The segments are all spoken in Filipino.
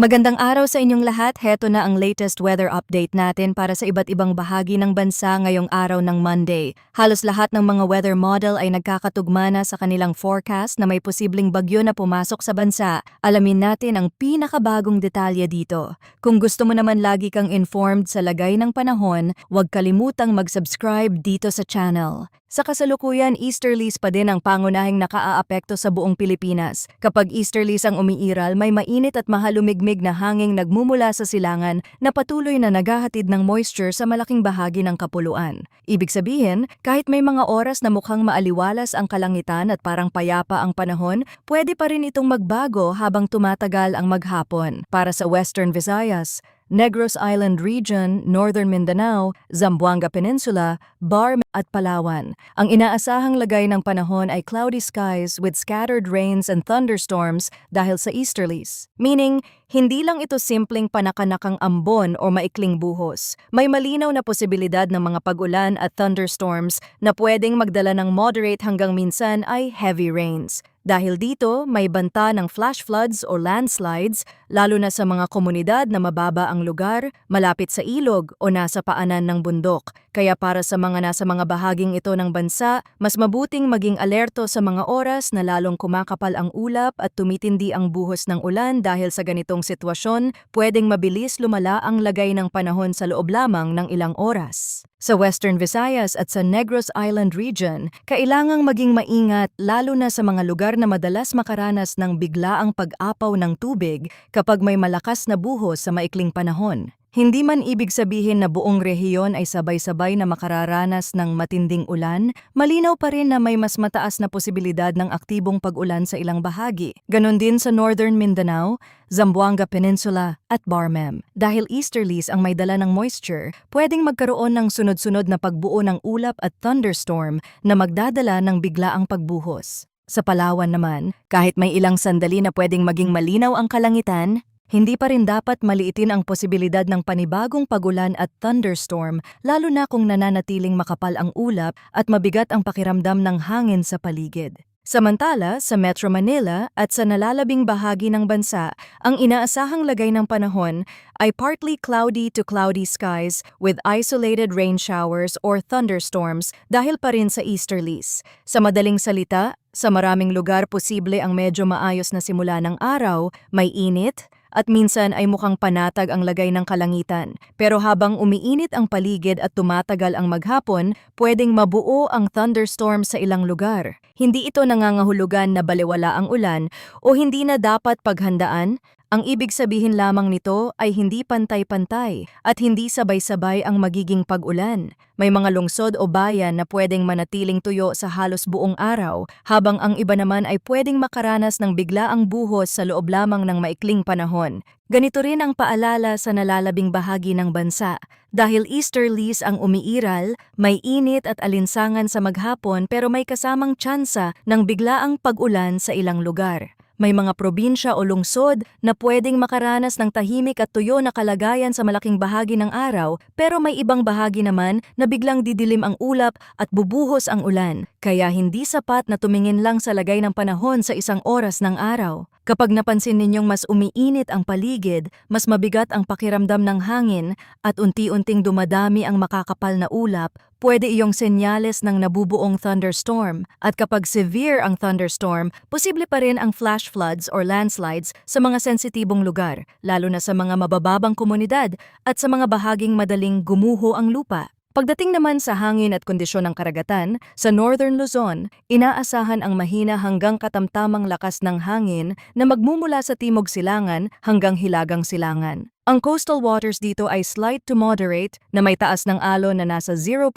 Magandang araw sa inyong lahat. Heto na ang latest weather update natin para sa iba't ibang bahagi ng bansa ngayong araw ng Monday. Halos lahat ng mga weather model ay nagkakatugma na sa kanilang forecast na may posibleng bagyo na pumasok sa bansa. Alamin natin ang pinakabagong detalye dito. Kung gusto mo naman lagi kang informed sa lagay ng panahon, huwag kalimutang mag-subscribe dito sa channel. Sa kasalukuyan, easterlies pa din ang pangunahing nakaaapekto sa buong Pilipinas. Kapag easterlies ang umiiral, may mainit at mahalumigmig na hanging nagmumula sa silangan na patuloy na naghahatid ng moisture sa malaking bahagi ng kapuluan. Ibig sabihin, kahit may mga oras na mukhang maaliwalas ang kalangitan at parang payapa ang panahon, pwede pa rin itong magbago habang tumatagal ang maghapon. Para sa Western Visayas, Negros Island Region, Northern Mindanao, Zamboanga Peninsula, Bar at Palawan. Ang inaasahang lagay ng panahon ay cloudy skies with scattered rains and thunderstorms dahil sa easterlies. Meaning, hindi lang ito simpleng panakanakang ambon o maikling buhos. May malinaw na posibilidad ng mga pag-ulan at thunderstorms na pwedeng magdala ng moderate hanggang minsan ay heavy rains. Dahil dito, may banta ng flash floods o landslides, lalo na sa mga komunidad na mababa ang lugar, malapit sa ilog o nasa paanan ng bundok. Kaya para sa mga nasa mga bahaging ito ng bansa, mas mabuting maging alerto sa mga oras na lalong kumakapal ang ulap at tumitindi ang buhos ng ulan dahil sa ganitong sitwasyon, pwedeng mabilis lumala ang lagay ng panahon sa loob lamang ng ilang oras. Sa Western Visayas at sa Negros Island Region, kailangang maging maingat lalo na sa mga lugar na madalas makaranas ng biglaang pag-apaw ng tubig kapag may malakas na buhos sa maikling panahon. Hindi man ibig sabihin na buong rehiyon ay sabay-sabay na makararanas ng matinding ulan, malinaw pa rin na may mas mataas na posibilidad ng aktibong pag-ulan sa ilang bahagi. Ganon din sa Northern Mindanao, Zamboanga Peninsula at Barmem. Dahil easterlies ang may dala ng moisture, pwedeng magkaroon ng sunod-sunod na pagbuo ng ulap at thunderstorm na magdadala ng biglaang pagbuhos. Sa Palawan naman, kahit may ilang sandali na pwedeng maging malinaw ang kalangitan, hindi pa rin dapat maliitin ang posibilidad ng panibagong pagulan at thunderstorm lalo na kung nananatiling makapal ang ulap at mabigat ang pakiramdam ng hangin sa paligid. Samantala, sa Metro Manila at sa nalalabing bahagi ng bansa, ang inaasahang lagay ng panahon ay partly cloudy to cloudy skies with isolated rain showers or thunderstorms dahil pa rin sa easterlies. Sa madaling salita, sa maraming lugar posible ang medyo maayos na simula ng araw, may init, at minsan ay mukhang panatag ang lagay ng kalangitan. Pero habang umiinit ang paligid at tumatagal ang maghapon, pwedeng mabuo ang thunderstorm sa ilang lugar. Hindi ito nangangahulugan na balewala ang ulan o hindi na dapat paghandaan. Ang ibig sabihin lamang nito ay hindi pantay-pantay at hindi sabay-sabay ang magiging pag-ulan. May mga lungsod o bayan na pwedeng manatiling tuyo sa halos buong araw, habang ang iba naman ay pwedeng makaranas ng biglaang buhos sa loob lamang ng maikling panahon. Ganito rin ang paalala sa nalalabing bahagi ng bansa. Dahil easterlies ang umiiral, may init at alinsangan sa maghapon pero may kasamang tsansa ng biglaang pag-ulan sa ilang lugar. May mga probinsya o lungsod na pwedeng makaranas ng tahimik at tuyo na kalagayan sa malaking bahagi ng araw, pero may ibang bahagi naman na biglang didilim ang ulap at bubuhos ang ulan. Kaya hindi sapat na tumingin lang sa lagay ng panahon sa isang oras ng araw. Kapag napansin ninyong mas umiinit ang paligid, mas mabigat ang pakiramdam ng hangin at unti-unting dumadami ang makakapal na ulap, pwede iyong senyales ng nabubuong thunderstorm. At kapag severe ang thunderstorm, posible pa rin ang flash floods or landslides sa mga sensitibong lugar, lalo na sa mga mabababang komunidad at sa mga bahaging madaling gumuho ang lupa. Pagdating naman sa hangin at kondisyon ng karagatan, sa Northern Luzon, inaasahan ang mahina hanggang katamtamang lakas ng hangin na magmumula sa timog silangan hanggang hilagang silangan. Ang coastal waters dito ay slight to moderate na may taas ng alon na nasa 0.6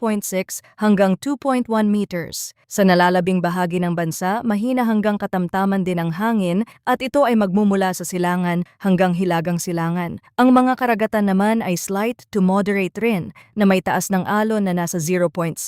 hanggang 2.1 meters. Sa nalalabing bahagi ng bansa, mahina hanggang katamtaman din ang hangin at ito ay magmumula sa silangan hanggang hilagang silangan. Ang mga karagatan naman ay slight to moderate rin na may taas ng alon na nasa 0.6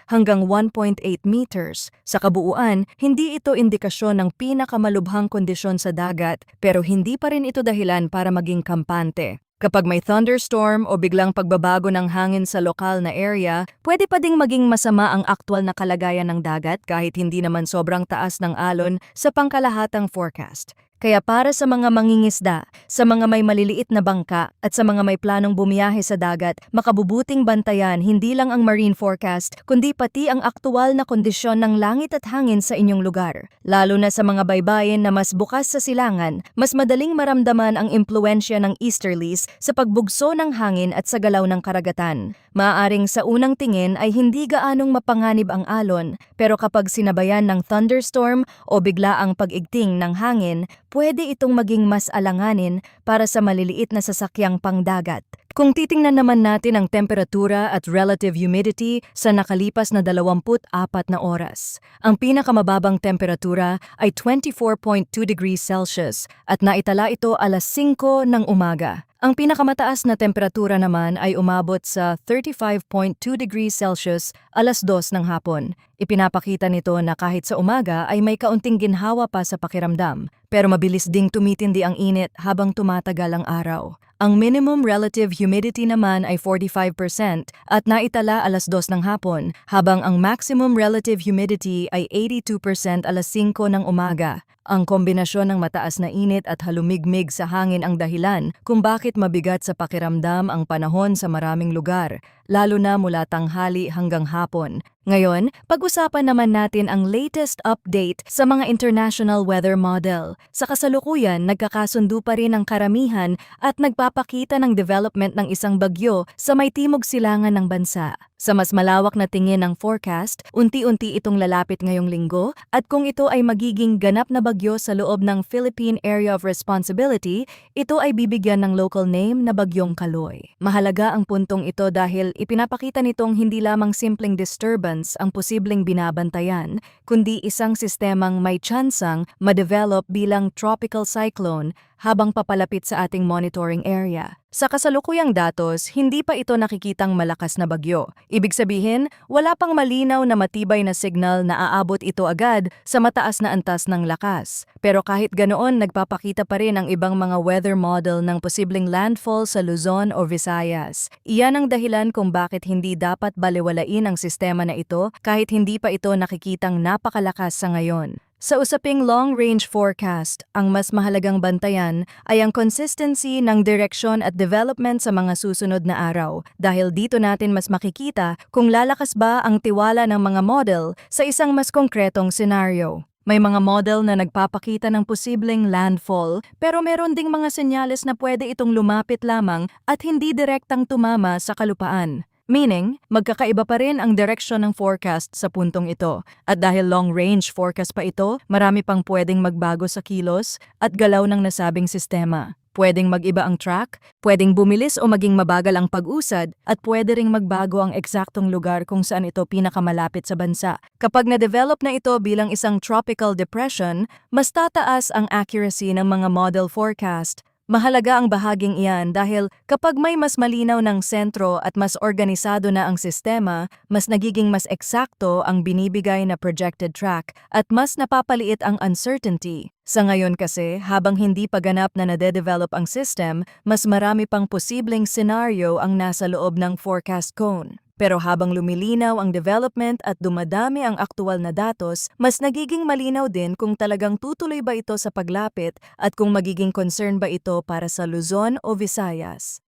hanggang 1.8 meters. Sa kabuuan, hindi ito indikasyon ng pinakamalubhang kondisyon sa dagat pero hindi pa rin ito dahilan para maging kampante. Kapag may thunderstorm o biglang pagbabago ng hangin sa lokal na area, pwede pa ding maging masama ang aktwal na kalagayan ng dagat kahit hindi naman sobrang taas ng alon sa pangkalahatang forecast. Kaya para sa mga mangingisda, sa mga may maliliit na bangka at sa mga may planong bumiyahe sa dagat, makabubuting bantayan hindi lang ang marine forecast kundi pati ang aktual na kondisyon ng langit at hangin sa inyong lugar. Lalo na sa mga baybayin na mas bukas sa silangan, mas madaling maramdaman ang impluensya ng easterlies sa pagbugso ng hangin at sa galaw ng karagatan. Maaaring sa unang tingin ay hindi gaanong mapanganib ang alon, pero kapag sinabayan ng thunderstorm o biglaang pag-igting ng hangin, pwede itong maging mas alanganin para sa maliliit na sasakyang pangdagat. Kung titingnan naman natin ang temperatura at relative humidity sa nakalipas na 24 na oras, ang pinakamababang temperatura ay 24.2 degrees Celsius at naitala ito alas 5 ng umaga. Ang pinakamataas na temperatura naman ay umabot sa 35.2 degrees Celsius alas 2 ng hapon. Ipinapakita nito na kahit sa umaga ay may kaunting ginhawa pa sa pakiramdam, pero mabilis ding tumitindi ang init habang tumatagal ang araw. Ang minimum relative humidity naman ay 45% at naitala alas 2 ng hapon, habang ang maximum relative humidity ay 82% alas 5 ng umaga. Ang kombinasyon ng mataas na init at halumigmig sa hangin ang dahilan kung bakit mabigat sa pakiramdam ang panahon sa maraming lugar, lalo na mula tanghali hanggang hapon. Ngayon, pag-usapan naman natin ang latest update sa mga international weather model. Sa kasalukuyan, nagkakasundo pa rin ang karamihan at nagpapakita ng development ng isang bagyo sa may timog silangan ng bansa. Sa mas malawak na tingin ng forecast, unti-unti itong lalapit ngayong linggo at kung ito ay magiging ganap na bagyo sa loob ng Philippine Area of Responsibility, ito ay bibigyan ng local name na Bagyong Kaloy. Mahalaga ang puntong ito dahil ipinapakita nitong hindi lamang simpleng disturbance ang posibleng binabantayan, kundi isang sistemang may tsansang ma-develop bilang tropical cyclone habang papalapit sa ating monitoring area. Sa kasalukuyang datos, hindi pa ito nakikitang malakas na bagyo. Ibig sabihin, wala pang malinaw na matibay na signal na aabot ito agad sa mataas na antas ng lakas. Pero kahit ganoon, nagpapakita pa rin ang ibang mga weather model ng posibleng landfall sa Luzon o Visayas. Iyan ang dahilan kung bakit hindi dapat balewalain ang sistema na ito kahit hindi pa ito nakikitang napakalakas sa ngayon. Sa usaping long-range forecast, ang mas mahalagang bantayan ay ang consistency ng direksyon at development sa mga susunod na araw dahil dito natin mas makikita kung lalakas ba ang tiwala ng mga model sa isang mas konkretong senaryo. May mga model na nagpapakita ng posibleng landfall pero meron ding mga senyales na pwede itong lumapit lamang at hindi direktang tumama sa kalupaan. Meaning, magkakaiba pa rin ang direksyon ng forecast sa puntong ito. At dahil long-range forecast pa ito, marami pang pwedeng magbago sa kilos at galaw ng nasabing sistema. Pwedeng mag-iba ang track, pwedeng bumilis o maging mabagal ang pag-usad, at pwede ring magbago ang eksaktong lugar kung saan ito pinakamalapit sa bansa. Kapag na-develop na ito bilang isang tropical depression, mas tataas ang accuracy ng mga model forecast. Mahalaga ang bahaging iyan dahil kapag may mas malinaw ng sentro at mas organisado na ang sistema, mas nagiging mas eksakto ang binibigay na projected track at mas napapaliit ang uncertainty. Sa ngayon kasi, habang hindi pa ganap na nade-develop ang system, mas marami pang posibleng senaryo ang nasa loob ng forecast cone. Pero habang lumilinaw ang development at dumadami ang aktual na datos, mas nagiging malinaw din kung talagang tutuloy ba ito sa paglapit at kung magiging concern ba ito para sa Luzon o Visayas.